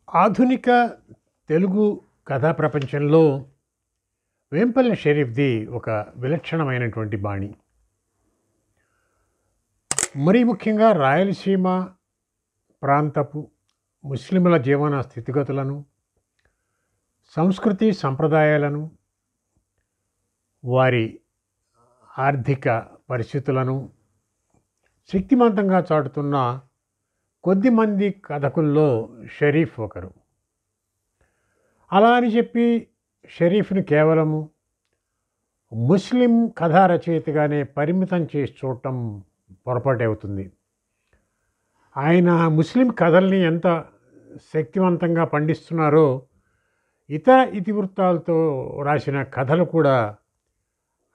ఆధునిక తెలుగు కథా ప్రపంచంలో వేంపల్లి షరీఫ్ది ఒక విలక్షణమైనటువంటి బాణి. మరీ ముఖ్యంగా రాయలసీమ ప్రాంతపు ముస్లింల జీవన స్థితిగతులను, సంస్కృతి సంప్రదాయాలను, వారి ఆర్థిక పరిస్థితులను శక్తిమంతంగా చాటుతున్న కొద్దిమంది కథకుల్లో షరీఫ్ ఒకరు. అలా అని చెప్పి షరీఫ్ని కేవలము ముస్లిం కథా రచయితగానే పరిమితం చేసి చూడటం పొరపాటు అవుతుంది. ఆయన ముస్లిం కథల్ని ఎంత శక్తివంతంగా పండిస్తున్నారో ఇతర ఇతివృత్తాలతో రాసిన కథలు కూడా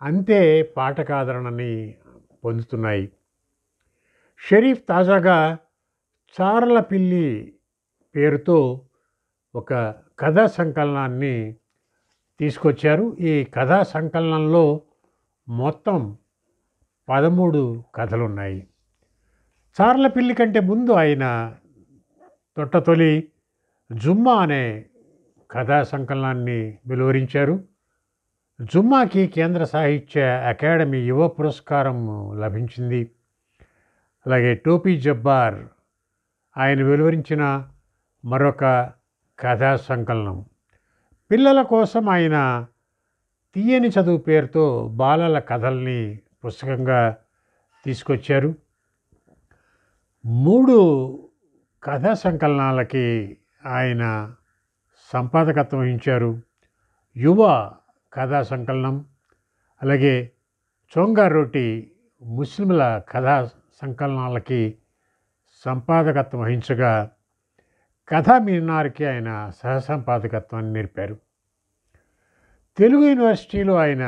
అంతే పాఠకాదరణని పొందుతున్నాయి. షరీఫ్ తాజాగా చార్లపిల్లి పేరుతో ఒక కథా సంకలనాన్ని తీసుకొచ్చారు. ఈ కథా సంకలనంలో మొత్తం 13 కథలున్నాయి. చార్లపిల్లి కంటే ముందు ఆయన తొట్టతొలి జుమ్మా అనే కథా సంకలనాన్ని వెలువరించారు. జుమ్మాకి కేంద్ర సాహిత్య అకాడమీ యువ పురస్కారం లభించింది. అలాగే టోపీ జబ్బార్ ఆయన వెలువరించిన మరొక కథా సంకలనం. పిల్లల కోసం ఆయన తీయని చదువు పేరుతో బాలల కథల్ని పుస్తకంగా తీసుకొచ్చారు. 3 కథా సంకలనాలకి ఆయన సంపాదకత్వం వహించారు. యువ కథా సంకలనం, అలాగే చోంగారోటి ముస్లింల కథా సంకలనాలకి సంపాదకత్వం వహించగా కథా మినార్కి ఆయన సహసంపాదకత్వాన్ని నేర్పారు. తెలుగు యూనివర్సిటీలో ఆయన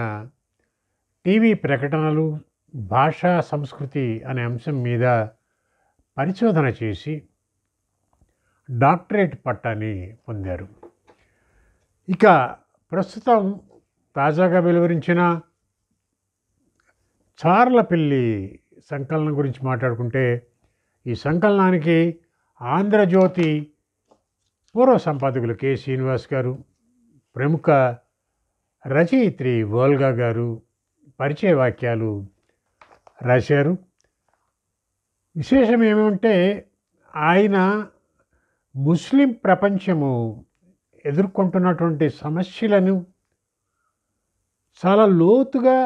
టీవీ ప్రకటనలు, భాషా సంస్కృతి అనే అంశం మీద పరిశోధన చేసి డాక్టరేట్ పట్టాని పొందారు. ఇక ప్రస్తుతం తాజాగా వెలువరించిన చార్లపిల్లి సంకలనం గురించి మాట్లాడుకుంటే, ఈ సంకలనానికి ఆంధ్రజ్యోతి పూర్వ సంపాదకులు కె శ్రీనివాస్ గారు, ప్రముఖ రచయిత్రి వోల్గా గారు పరిచయ వాక్యాలు రాశారు. విశేషం ఏమంటే, ఆయన ముస్లిం ప్రపంచము ఎదుర్కొంటున్నటువంటి సమస్యలను చాలా లోతుగా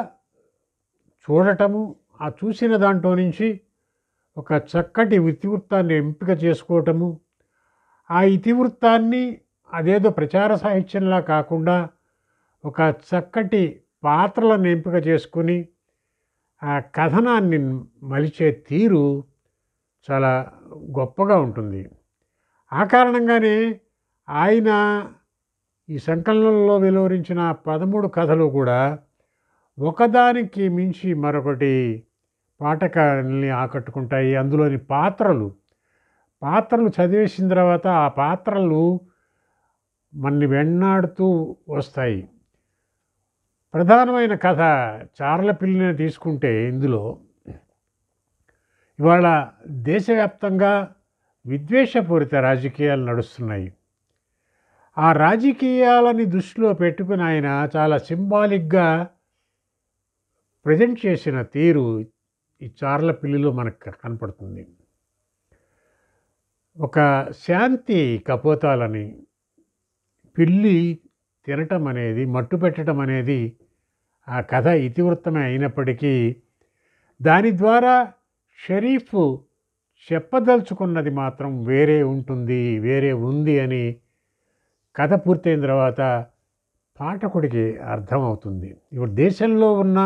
చూడటము, ఆ చూసిన దాంట్లో నుంచి ఒక చక్కటి ఇతివృత్తాన్ని ఎంపిక చేసుకోవటము, ఆ ఇతివృత్తాన్ని అదేదో ప్రచార సాహిత్యంలా కాకుండా ఒక చక్కటి పాత్రలను ఎంపిక చేసుకుని ఆ కథనాన్ని మలిచే తీరు చాలా గొప్పగా ఉంటుంది. ఆ కారణంగానే ఆయన ఈ సంకలనంలో వెలువరించిన 13 కథలు కూడా ఒకదానికి మించి మరొకటి పాఠకాన్ని ఆకట్టుకుంటాయి. అందులోని పాత్రలు చదివేసిన తర్వాత ఆ పాత్రలు మనని వెన్నాడుతూ వస్తాయి. ప్రధానమైన కథ చార్లపిల్లిని తీసుకుంటే, ఇందులో ఇవాళ దేశవ్యాప్తంగా విద్వేషపూరిత రాజకీయాలు నడుస్తున్నాయి. ఆ రాజకీయాలని దృష్టిలో పెట్టుకుని ఆయన చాలా సింబాలిక్గా ప్రజెంట్ చేసిన తీరు ఈ చార్లపిల్లిలో మనకు కనపడుతుంది. ఒక శాంతి కపోతాలని పిల్లి తినటం అనేది, మట్టు పెట్టడం అనేది ఆ కథ ఇతివృత్తమే అయినప్పటికీ దాని ద్వారా షరీఫ్ చెప్పదలుచుకున్నది మాత్రం వేరే ఉంది అని కథ పూర్తయిన తర్వాత పాఠకుడికి అర్థమవుతుంది. ఇప్పుడు దేశంలో ఉన్న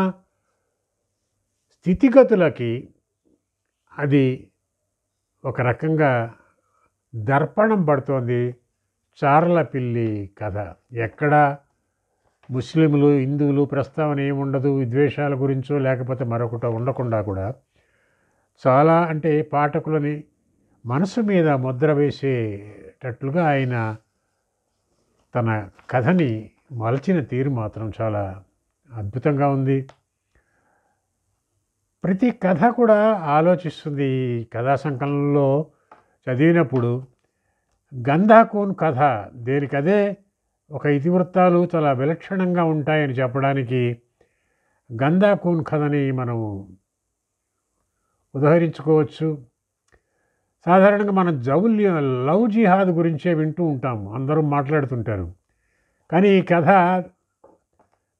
స్థితిగతులకి అది ఒక రకంగా దర్పణం పడుతోంది. చార్లపిల్లి కథ ఎక్కడ ముస్లింలు, హిందువులు ప్రస్తావన ఏముండదు, విద్వేషాల గురించో లేకపోతే మరొకటో ఉండకుండా కూడా చాలా అంటే పాఠకులని మనసు మీద ముద్ర వేసేటట్లుగా ఆయన తన కథని మలచిన తీరు మాత్రం చాలా అద్భుతంగా ఉంది. ప్రతి కథ కూడా ఆలోచిస్తుంది. కథా సంకలనంలో చదివినప్పుడు గంధాకూన్ కథ దేనికదే ఒక ఇతివృత్తాలు చాలా విలక్షణంగా ఉంటాయని చెప్పడానికి గంధాకూన్ కథని మనం ఉదహరించుకోవచ్చు. సాధారణంగా మనం లవ్ జిహాద్ గురించే వింటూ ఉంటాము, అందరూ మాట్లాడుతుంటారు. కానీ ఈ కథ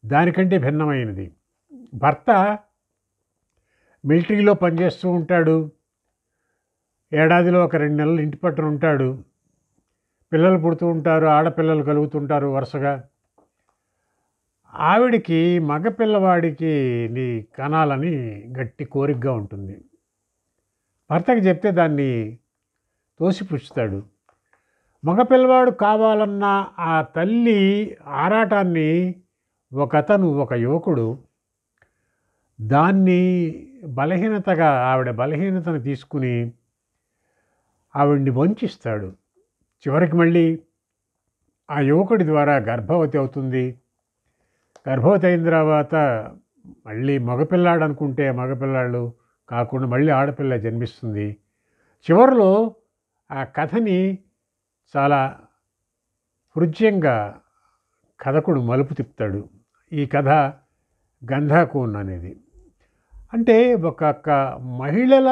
దానికంటే భిన్నమైనది. భర్త మిలిటరీలో పనిచేస్తూ ఉంటాడు, ఏడాదిలో ఒక 2 నెలలు ఇంటి పట్టున ఉంటాడు. పిల్లలు పుడుతూ ఉంటారు, ఆడపిల్లలు కలుగుతుంటారు వరుసగా. ఆవిడికి మగపిల్లవాడికి నీ కనాలని గట్టి కోరికగా ఉంటుంది. భర్తకి చెప్తే దాన్ని తోసిపుచ్చుతాడు. మగపిల్లవాడు కావాలన్న ఆ తల్లి ఆరాటాన్ని ఒక యువకుడు దాన్ని ఆవిడ బలహీనతను తీసుకుని ఆవిడ్ని వంచిస్తాడు. చివరికి మళ్ళీ ఆ యువకుడి ద్వారా గర్భవతి అవుతుంది. గర్భవతి అయిన తర్వాత మళ్ళీ మగపిల్లాడు అనుకుంటే మగపిల్లాడు కాకుండా మళ్ళీ ఆడపిల్ల జన్మిస్తుంది. చివరిలో ఆ కథని చాలా హృద్యంగా కథకుడు మలుపు తిప్పుతాడు. ఈ కథ గంధాకూన్ అనేది అంటే ఒక్కొక్క మహిళల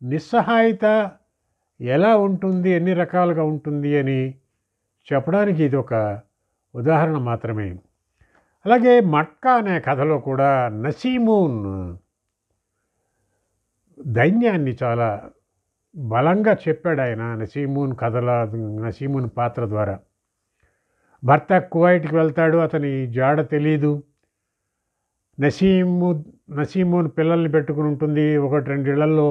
నిస్సహాయత ఎలా ఉంటుంది, ఎన్ని రకాలుగా ఉంటుంది అని చెప్పడానికి ఇది ఒక ఉదాహరణ మాత్రమే. అలాగే మట్కా అనే కథలో కూడా నసీమూన్ దైన్యాన్ని చాలా బలంగా చెప్పాడు ఆయన. నసీమూన్ పాత్ర ద్వారా భర్త కువైట్కి వెళ్తాడు, అతని జాడ తెలీదు. నసీమూన్ పిల్లల్ని పెట్టుకుని ఉంటుంది. 1-2 ఇళ్లలో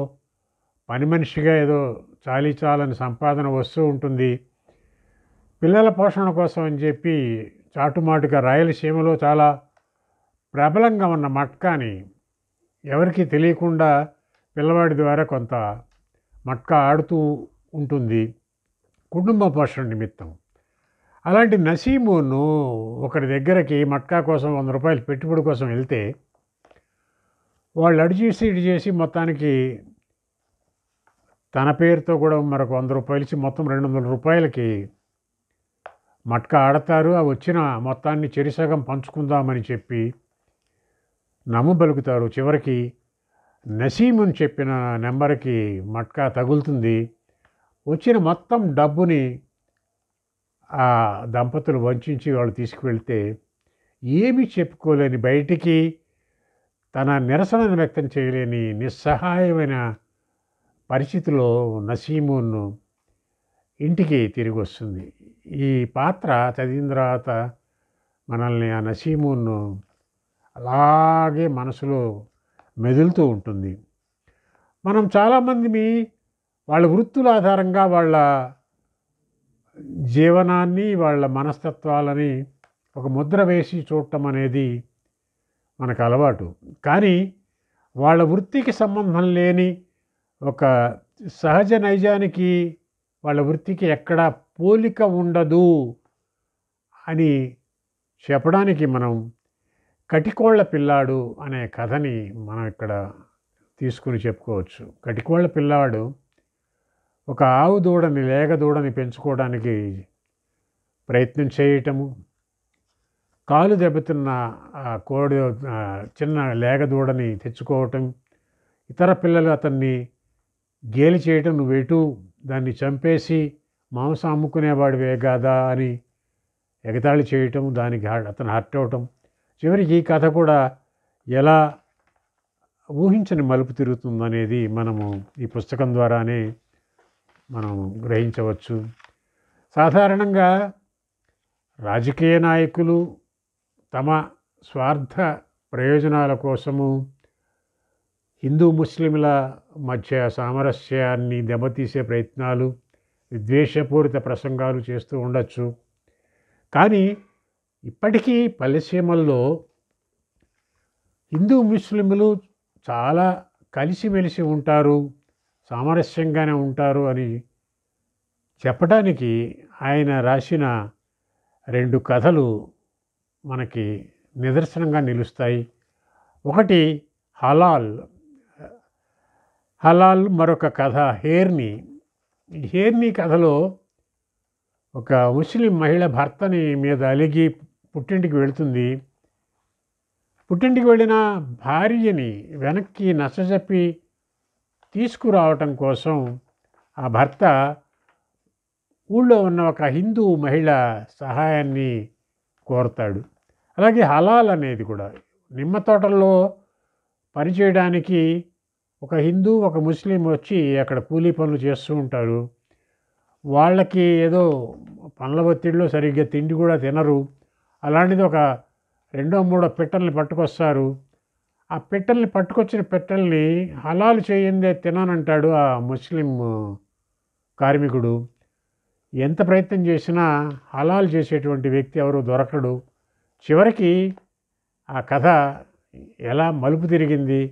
పని మనిషిగా ఏదో చాలని సంపాదన వస్తూ ఉంటుంది. పిల్లల పోషణ కోసం అని చెప్పి చాటుమాటుగా రాయలసీమలో చాలా ప్రబలంగా ఉన్న మట్కాని ఎవరికీ తెలియకుండా పిల్లవాడి ద్వారా కొంత మట్కా ఆడుతూ ఉంటుంది కుటుంబ పోషణ నిమిత్తం. అలాంటి నసీమును ఒకరి దగ్గరకి మట్కా కోసం 100 రూపాయలు పెట్టుబడి కోసం వెళ్తే వాళ్ళు అడి చేసి మొత్తానికి తన పేరుతో కూడా మరొక 100 రూపాయలు ఇచ్చి మొత్తం 200 రూపాయలకి మట్కా ఆడతారు. ఆ వచ్చిన మొత్తాన్ని చెరిసగం పంచుకుందామని చెప్పి నమ్మబలుకుతారు. చివరికి నసీముని చెప్పిన నెంబర్కి మట్కా తగులుతుంది. వచ్చిన మొత్తం డబ్బుని ఆ దంపతులు వంచి వాళ్ళు తీసుకువెళ్తే ఏమీ చెప్పుకోలేని, బయటికి తన నిరసనను వ్యక్తం చేయలేని నిస్సహాయమైన పరిస్థితిలో నసీమును ఇంటికి తిరిగి వస్తుంది. ఈ పాత్ర చదివిన తర్వాత మనల్ని ఆ నసీమును అలాగే మనసులో మెదులుతూ ఉంటుంది. మనం చాలామంది వాళ్ళ వృత్తుల ఆధారంగా వాళ్ళ జీవనాన్ని, వాళ్ళ మనస్తత్వాలని ఒక ముద్ర వేసి చూడటం అనేది మనకు అలవాటు. కానీ వాళ్ళ వృత్తికి సంబంధం లేని ఒక సహజ నైజానికి వాళ్ళ వృత్తికి ఎక్కడా పోలిక ఉండదు అని చెప్పడానికి మనం కటికోళ్ల పిల్లాడు అనే కథని మనం ఇక్కడ తీసుకుని చెప్పుకోవచ్చు. కటికోళ్ల పిల్లాడు ఒక ఆవు దూడని, లేగ దూడని పెంచుకోవడానికి ప్రయత్నం చేయటము, కాలు దెబ్బతిన్న చిన్న లేగ దూడని తెచ్చుకోవటం, ఇతర పిల్లలు అతన్ని గేలి చేయటం, నువ్వెటు దాన్ని చంపేసి మాంసం అమ్ముకునేవాడివే కాదా అని ఎగతాళి చేయటం, దానికి అతను హర్ట్ అవటం. చివరికి ఈ కథ కూడా ఎలా ఊహించని మలుపు తిరుగుతుందనేది మనము ఈ పుస్తకం ద్వారానే మనం గ్రహించవచ్చు. సాధారణంగా రాజకీయ నాయకులు తమ స్వార్థ ప్రయోజనాల కోసము హిందూ ముస్లింల మధ్య సామరస్యాన్ని దెబ్బతీసే ప్రయత్నాలు, విద్వేషపూరిత ప్రసంగాలు చేస్తూ ఉండొచ్చు. కానీ ఇప్పటికీ పల్లెసీమల్లో హిందూ ముస్లింలు చాలా కలిసిమెలిసి ఉంటారు, సామరస్యంగానే ఉంటారు అని చెప్పడానికి ఆయన రాసిన 2 కథలు మనకి నిదర్శనంగా నిలుస్తాయి. ఒకటి హలాల్, మరొక కథ హేర్ని. ఈ హేర్ని కథలో ఒక ముస్లిం మహిళ భర్తని మీద అలిగి పుట్టింటికి వెళుతుంది. పుట్టింటికి వెళ్ళిన భార్యని వెనక్కి నచ్చజెప్పి తీసుకురావటం కోసం ఆ భర్త ఊళ్ళో ఉన్న ఒక హిందూ మహిళ సహాయాన్ని కోరతాడు. అలాగే హలాల్ అనేది కూడా నిమ్మ తోటల్లో పనిచేయడానికి ఒక హిందూ ఒక ముస్లిం వచ్చి అక్కడ కూలీ పనులు చేస్తూ ఉంటారు. వాళ్ళకి ఏదో పనుల ఒత్తిడిలో సరిగ్గా తిండి కూడా తినరు. అలాంటిది ఒక రెండో మూడో పిట్టల్ని పట్టుకొస్తారు. ఆ పిట్టల్ని పట్టుకొచ్చిన పిట్టల్ని హలాలు చేయందే తినానంటాడు ఆ ముస్లిం కార్మికుడు. ఎంత ప్రయత్నం చేసినా హలాలు చేసేటువంటి వ్యక్తి ఎవరు దొరకడు. చివరికి ఆ కథ ఎలా మలుపు తిరిగింది,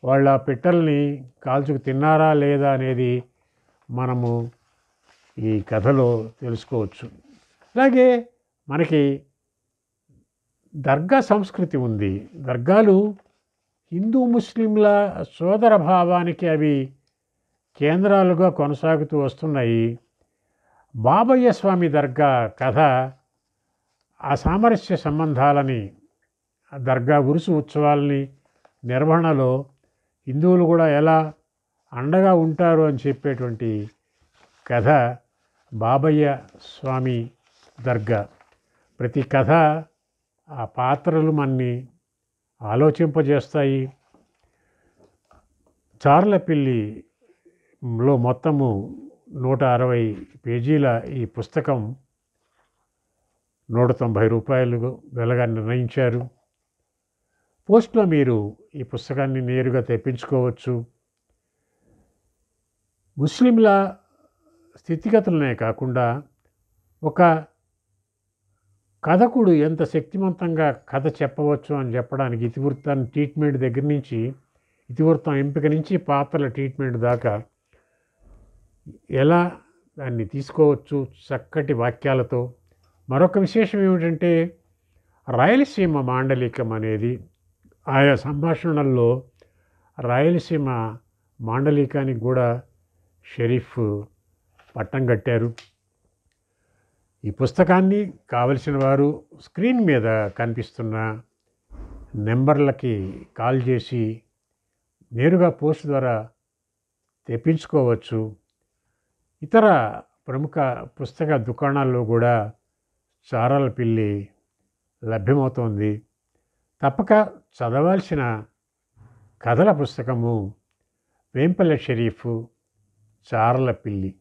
వాళ్ళ పిట్టల్ని కాల్చుకు తిన్నారా లేదా అనేది మనము ఈ కథలో తెలుసుకోవచ్చు. అలాగే మనకి దర్గా సంస్కృతి ఉంది. దర్గాలు హిందూ ముస్లింల సోదర భావానికి అవి కేంద్రాలుగా కొనసాగుతూ వస్తున్నాయి. బాబయ్య స్వామి దర్గా కథ ఆ సామరస్య సంబంధాలని, ఆ దర్గా ఉరుసు ఉత్సవాలని నిర్వహణలో హిందువులు కూడా ఎలా అండగా ఉంటారు అని చెప్పేటువంటి కథ బాబయ్య స్వామి దర్గా. ప్రతి కథ ఆ పాత్రలు మనని ఆలోచింపజేస్తాయి. చార్లపిల్లిలో మొత్తము 160 పేజీల ఈ పుస్తకం ₹190 వెలగా నిర్ణయించారు. పోస్ట్లో మీరు ఈ పుస్తకాన్ని నేరుగా తెప్పించుకోవచ్చు. ముస్లింల స్థితిగతులనే కాకుండా ఒక కథకుడు ఎంత శక్తివంతంగా కథ చెప్పవచ్చు అని చెప్పడానికి ఇతివృత్తాన్ని ట్రీట్మెంట్ దగ్గర నుంచి, ఇతివృత్తం ఎంపిక నుంచి పాత్రల ట్రీట్మెంట్ దాకా ఎలా దాన్ని తీసుకోవచ్చు చక్కటి వాక్యాలతో. మరొక విశేషం ఏమిటంటే రాయలసీమ మాండలికం అనేది ఆయా సంభాషణల్లో రాయలసీమ మాండలికానికి కూడా షరీఫ్ పట్టం కట్టారు. ఈ పుస్తకాన్ని కావలసిన వారు స్క్రీన్ మీద కనిపిస్తున్న నెంబర్లకి కాల్ చేసి నేరుగా పోస్ట్ ద్వారా తెప్పించుకోవచ్చు. ఇతర ప్రముఖ పుస్తక దుకాణాల్లో కూడా చారలపిల్లి లభ్యమవుతోంది. తప్పక చదవాల్సిన కథల పుస్తకము వేంపల్లె షరీఫ్ చారలపిల్లి.